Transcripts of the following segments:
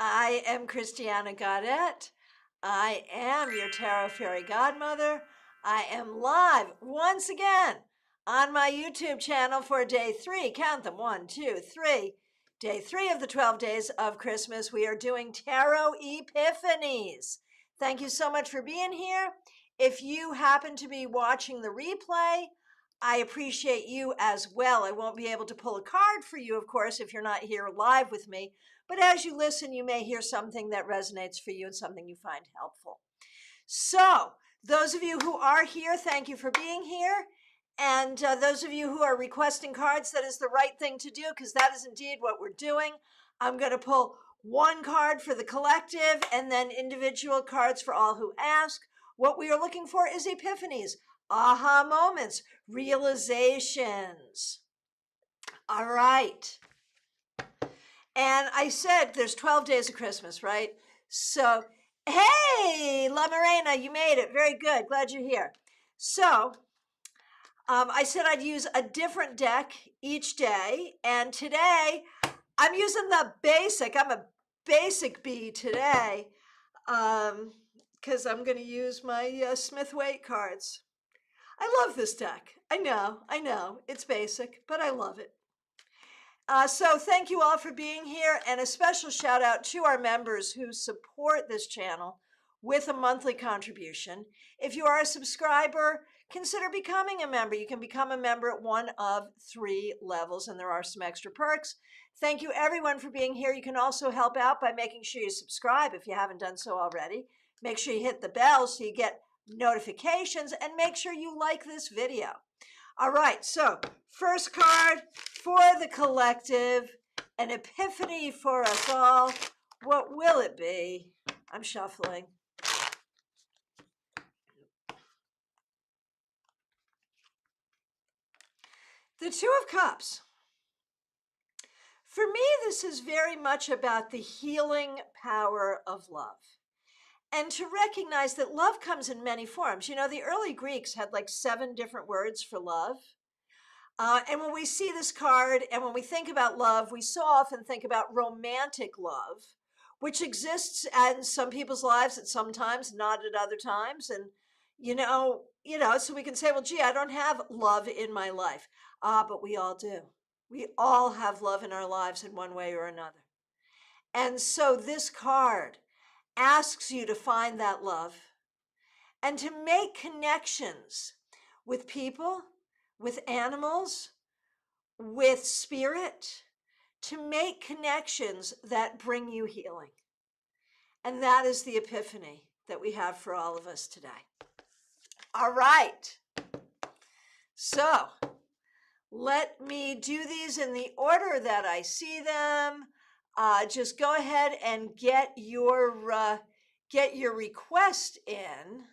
I am Christiana Gaudet. I am your Tarot Fairy Godmother. I am live once again on my YouTube channel for day 3. Count them, 1, 2, 3. Day 3 of the 12 days of Christmas. We are doing Tarot Epiphanies. Thank you so much for being here. If you happen to be watching the replay, I appreciate you as well. I won't be able to pull a card for you, of course, if you're not here live with me. But as you listen, you may hear something that resonates for you and something you find helpful. So those of you who are here, thank you for being here. And those of you who are requesting cards, that is the right thing to do because that is indeed what we're doing. I'm going to pull one card for the collective and then individual cards for all who ask. What we are looking for is epiphanies, aha moments, realizations. All right. And I said there's 12 days of Christmas, right? So, hey, La Morena, you made it. Very good. Glad you're here. So, I said I'd use a different deck each day. And today, I'm using the basic. I'm a basic bee today because I'm going to use my Smith-Waite cards. I love this deck. I know. It's basic, but I love it. So thank you all for being here, and a special shout out to our members who support this channel with a monthly contribution. If you are a subscriber, consider becoming a member. You can become a member at one of 3 levels, and there are some extra perks. Thank you everyone for being here. You can also help out by making sure you subscribe if you haven't done so already. Make sure you hit the bell so you get notifications, and make sure you like this video. All right, so first card for the collective, an epiphany for us all. What will it be? I'm shuffling. The 2 of Cups. For me, this is very much about the healing power of love. And to recognize that love comes in many forms. You know, the early Greeks had like 7 different words for love. And when we see this card and when we think about love, we so often think about romantic love, which exists in some people's lives at some times, not at other times. And, so we can say, well, gee, I don't have love in my life. But we all do. We all have love in our lives in one way or another. And so this card asks you to find that love and to make connections with people, with animals, with spirit, to make connections that bring you healing. And that is the epiphany that we have for all of us today. All right. So let me do these in the order that I see them. Just go ahead and get your request in.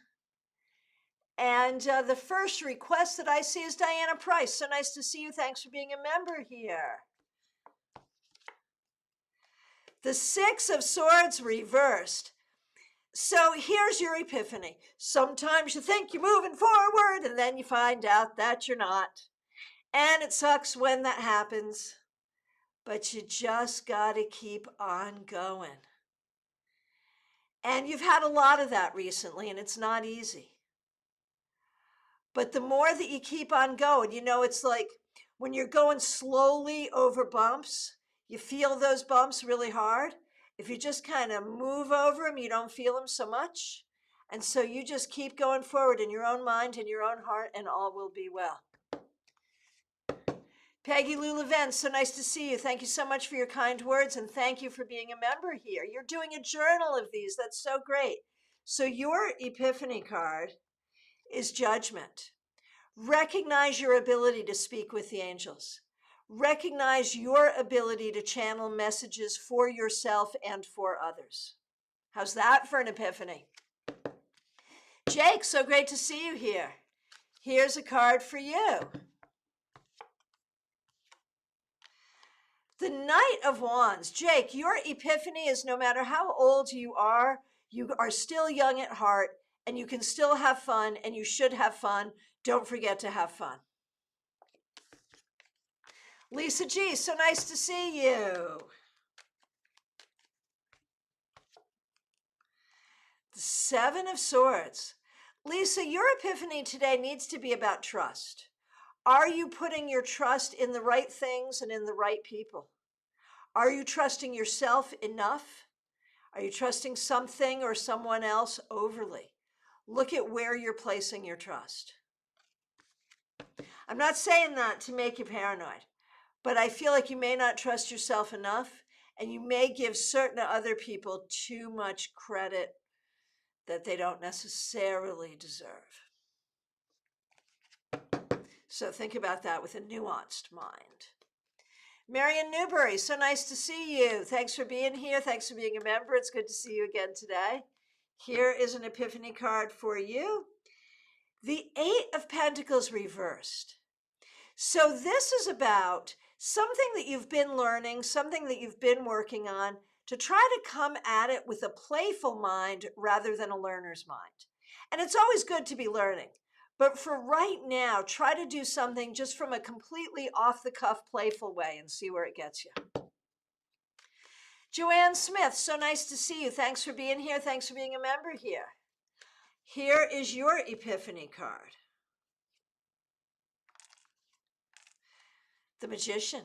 And the first request that I see is Diana Price. So nice to see you. Thanks for being a member here. The 6 of Swords reversed. So here's your epiphany. Sometimes you think you're moving forward and then you find out that you're not. And it sucks when that happens. But you just got to keep on going. And you've had a lot of that recently, and it's not easy. But the more that you keep on going, it's like when you're going slowly over bumps, you feel those bumps really hard. If you just kind of move over them, you don't feel them so much. And so you just keep going forward in your own mind, in your own heart, and all will be well. Peggy Lou Leven, so nice to see you. Thank you so much for your kind words, and thank you for being a member here. You're doing a journal of these. That's so great. So your epiphany card is judgment. Recognize your ability to speak with the angels. Recognize your ability to channel messages for yourself and for others. How's that for an epiphany? Jake, so great to see you here. Here's a card for you. The Knight of Wands. Jake, your epiphany is no matter how old you are still young at heart, and you can still have fun, and you should have fun. Don't forget to have fun. Lisa G, so nice to see you. Seven of Swords. Lisa, your epiphany today needs to be about trust. Are you putting your trust in the right things and in the right people? Are you trusting yourself enough? Are you trusting something or someone else overly? Look at where you're placing your trust. I'm not saying that to make you paranoid, but I feel like you may not trust yourself enough, and you may give certain other people too much credit that they don't necessarily deserve. So think about that with a nuanced mind. Marion Newberry, so nice to see you. Thanks for being here. Thanks for being a member. It's good to see you again today. Here is an Epiphany card for you. The Eight of Pentacles reversed. So this is about something that you've been learning, something that you've been working on, to try to come at it with a playful mind rather than a learner's mind. And it's always good to be learning. But for right now, try to do something just from a completely off-the-cuff, playful way and see where it gets you. Joanne Smith, so nice to see you. Thanks for being here. Thanks for being a member here. Here is your Epiphany card. The Magician.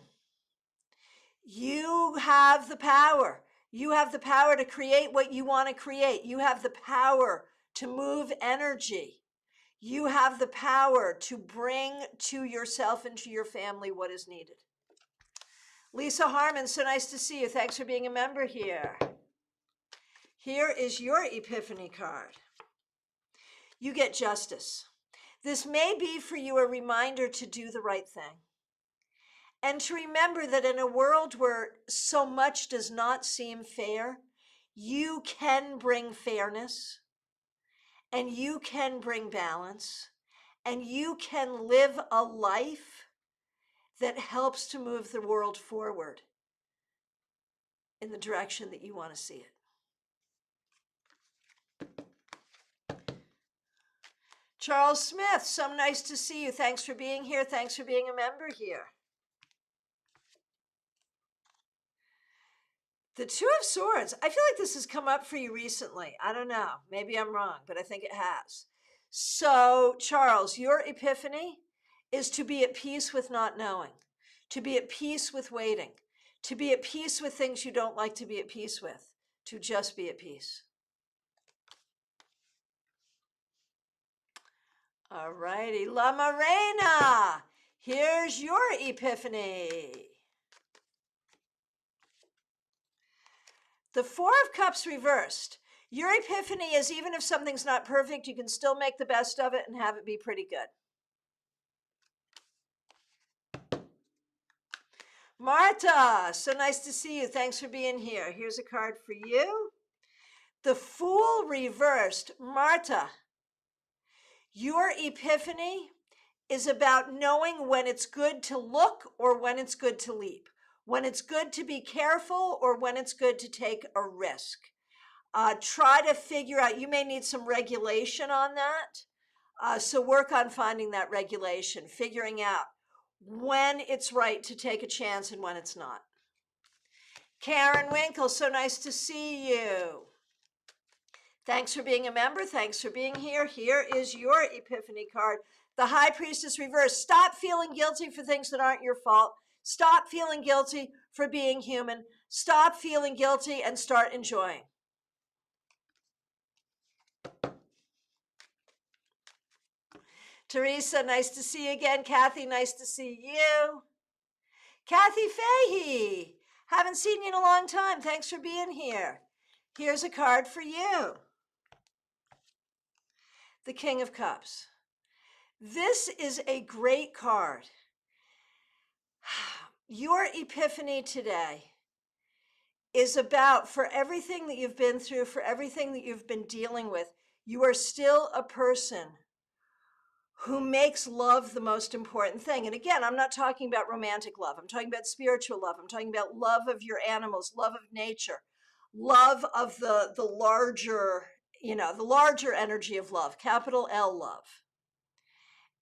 You have the power. You have the power to create what you want to create. You have the power to move energy. You have the power to bring to yourself and to your family what is needed. Lisa Harmon, so nice to see you. Thanks for being a member here. Here is your Epiphany card. You get Justice. This may be for you a reminder to do the right thing. And to remember that in a world where so much does not seem fair, you can bring fairness. And you can bring balance, and you can live a life that helps to move the world forward in the direction that you want to see it. Charles Smith, so nice to see you. Thanks for being here. Thanks for being a member here. The Two of Swords. I feel like this has come up for you recently. I don't know. Maybe I'm wrong, but I think it has. So, Charles, your epiphany is to be at peace with not knowing, to be at peace with waiting, to be at peace with things you don't like to be at peace with, to just be at peace. All righty, La Morena, here's your epiphany. The Four of Cups reversed. Your epiphany is even if something's not perfect, you can still make the best of it and have it be pretty good. Marta, so nice to see you. Thanks for being here. Here's a card for you. The Fool reversed. Marta, your epiphany is about knowing when it's good to look or when it's good to leap, when it's good to be careful or when it's good to take a risk. Try to figure out, you may need some regulation on that. So work on finding that regulation, figuring out when it's right to take a chance and when it's not. Karen Winkle, so nice to see you. Thanks for being a member. Thanks for being here. Here is your epiphany card. The High Priestess reversed. Stop feeling guilty for things that aren't your fault. Stop feeling guilty for being human. Stop feeling guilty and start enjoying. Teresa, nice to see you again. Kathy, nice to see you. Kathy Fahey, haven't seen you in a long time. Thanks for being here. Here's a card for you. The King of Cups. This is a great card. Your epiphany today is about, for everything that you've been through, for everything that you've been dealing with, you are still a person who makes love the most important thing. And again, I'm not talking about romantic love. I'm talking about spiritual love. I'm talking about love of your animals, love of nature, love of the larger, the larger energy of love, capital L love.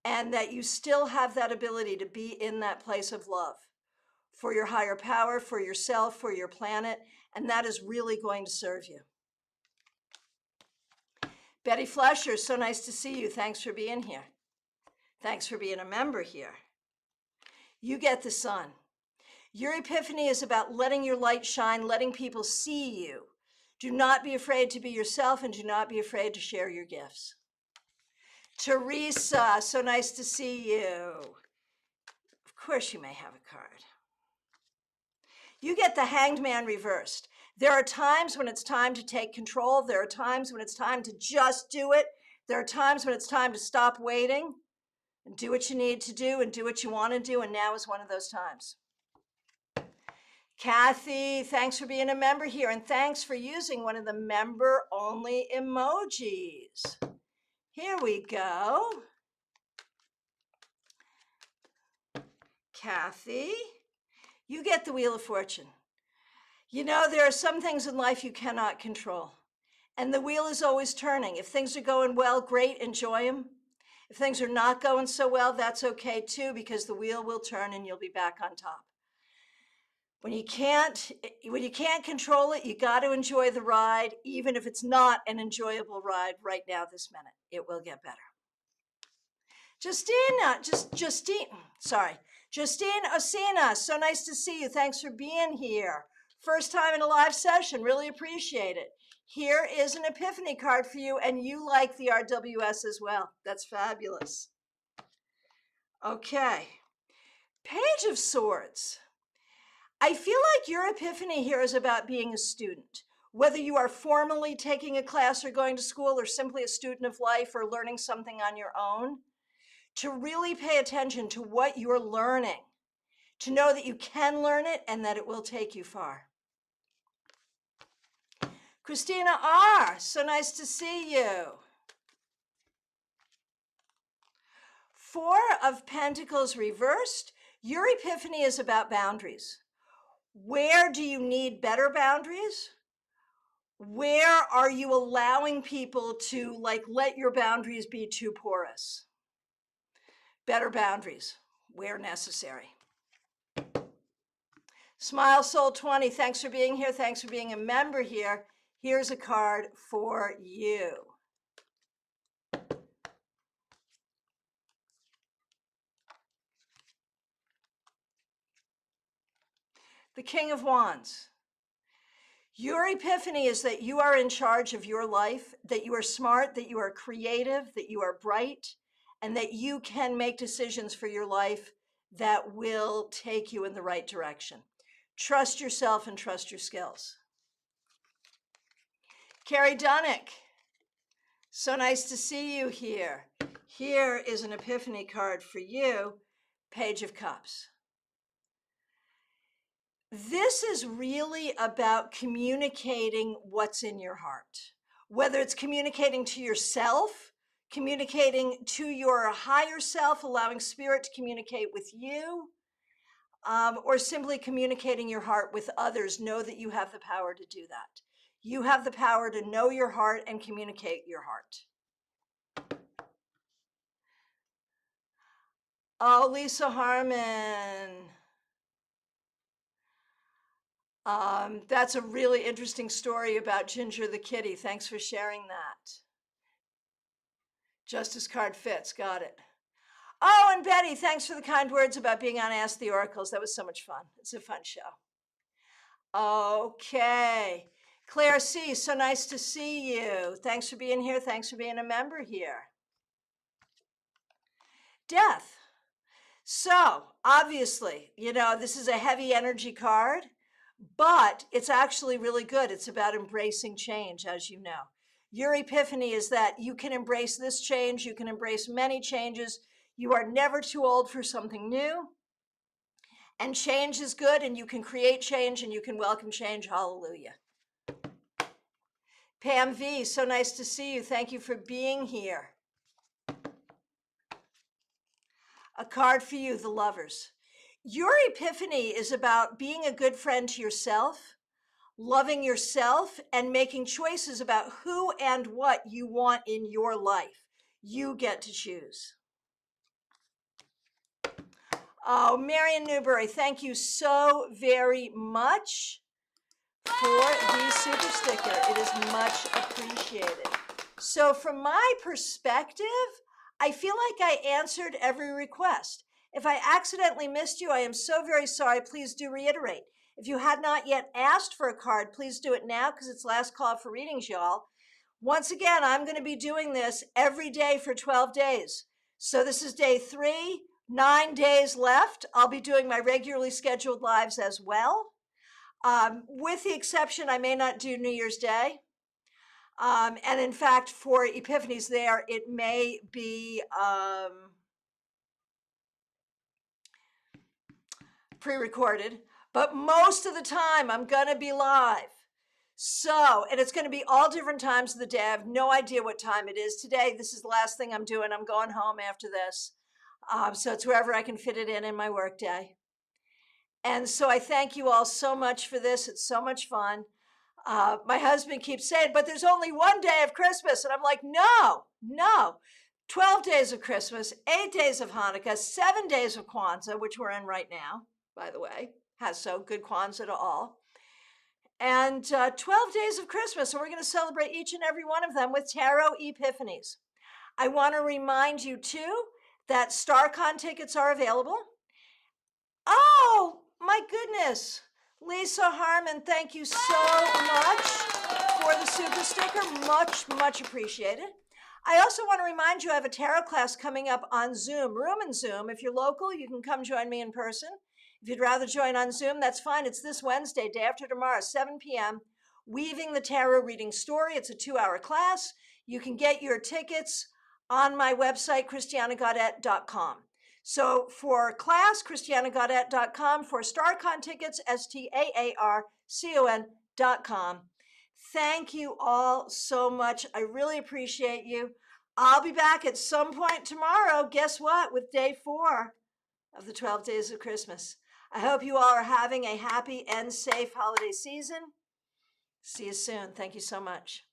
And that you still have that ability to be in that place of love for your higher power, for yourself, for your planet. And that is really going to serve you. Betty Fletcher, so nice to see you. Thanks for being here. Thanks for being a member here. You get the sun. Your epiphany is about letting your light shine, letting people see you. Do not be afraid to be yourself and do not be afraid to share your gifts. Teresa, so nice to see you. Of course you may have a card. You get the Hanged Man reversed. There are times when it's time to take control. There are times when it's time to just do it. There are times when it's time to stop waiting and do what you need to do and do what you want to do, and now is one of those times. Kathy, thanks for being a member here, and thanks for using one of the member-only emojis. Here we go. Kathy, you get the Wheel of Fortune. You know, there are some things in life you cannot control, and the wheel is always turning. If things are going well, great, enjoy them. If things are not going so well, that's okay too, because the wheel will turn and you'll be back on top. When you can't control it, you got to enjoy the ride, even if it's not an enjoyable ride right now, this minute. It will get better. Justine Osina, so nice to see you. Thanks for being here. First time in a live session, really appreciate it. Here is an Epiphany card for you, and you like the RWS as well. That's fabulous. Okay, Page of Swords. I feel like your epiphany here is about being a student. Whether you are formally taking a class or going to school or simply a student of life or learning something on your own, to really pay attention to what you're learning, to know that you can learn it and that it will take you far. Christina R., so nice to see you. Four of Pentacles reversed. Your epiphany is about boundaries. Where do you need better boundaries? Where are you allowing people to let your boundaries be too porous? Better boundaries where necessary. Smile Soul 20, thanks for being here. Thanks for being a member here. Here's a card for you. The King of Wands. Your epiphany is that you are in charge of your life, that you are smart, that you are creative, that you are bright, and that you can make decisions for your life that will take you in the right direction. Trust yourself and trust your skills. Carrie Dunnick, so nice to see you here. Here is an epiphany card for you, Page of Cups. This is really about communicating what's in your heart, whether it's communicating to yourself, communicating to your higher self, allowing spirit to communicate with you, or simply communicating your heart with others. Know that you have the power to do that. You have the power to know your heart and communicate your heart. Oh, Lisa Harmon. That's a really interesting story about Ginger the kitty. Thanks for sharing that. Justice card fits. Got it. Oh, and Betty, thanks for the kind words about being on Ask the Oracles. That was so much fun. It's a fun show. Okay. Claire C., so nice to see you. Thanks for being here. Thanks for being a member here. Death. So, obviously, this is a heavy energy card, but it's actually really good. It's about embracing change, as you know. Your epiphany is that you can embrace this change. You can embrace many changes. You are never too old for something new. And change is good, and you can create change, and you can welcome change. Hallelujah. Pam V., so nice to see you. Thank you for being here. A card for you, the Lovers. Your epiphany is about being a good friend to yourself, loving yourself, and making choices about who and what you want in your life. You get to choose. Oh, Marion Newberry, thank you so very much for the super sticker. It is much appreciated. So from my perspective, I feel like I answered every request. If I accidentally missed you, I am so very sorry. Please do reiterate. If you had not yet asked for a card, please do it now because it's last call for readings, y'all. Once again, I'm going to be doing this every day for 12 days. So this is day 3, 9 days left. I'll be doing my regularly scheduled lives as well. With the exception, I may not do New Year's Day. And in fact, for Epiphanies there, it may be pre-recorded, but most of the time I'm going to be live. So, and it's going to be all different times of the day. I have no idea what time it is today. This is the last thing I'm doing. I'm going home after this. So it's wherever I can fit it in my work day. And so I thank you all so much for this. It's so much fun. My husband keeps saying, but there's only one day of Christmas. And I'm like, no. 12 days of Christmas, 8 days of Hanukkah, 7 days of Kwanzaa, which we're in right now, by the way. Has so good Kwanzaa to all. And 12 days of Christmas. And we're going to celebrate each and every one of them with Tarot Epiphanies. I want to remind you, too, that StarCon tickets are available. Oh, my goodness. Lisa Harmon, thank you so much for the super sticker. Much appreciated. I also want to remind you I have a tarot class coming up on Zoom, Room and Zoom. If you're local, you can come join me in person. If you'd rather join on Zoom, that's fine. It's this Wednesday, day after tomorrow, 7 p.m., Weaving the Tarot Reading Story. It's a 2-hour class. You can get your tickets on my website, christianagaudette.com. So for class, christianagaudette.com. For StarCon tickets, STAARCON.com. Thank you all so much. I really appreciate you. I'll be back at some point tomorrow. Guess what? With day 4 of the 12 days of Christmas. I hope you all are having a happy and safe holiday season. See you soon. Thank you so much.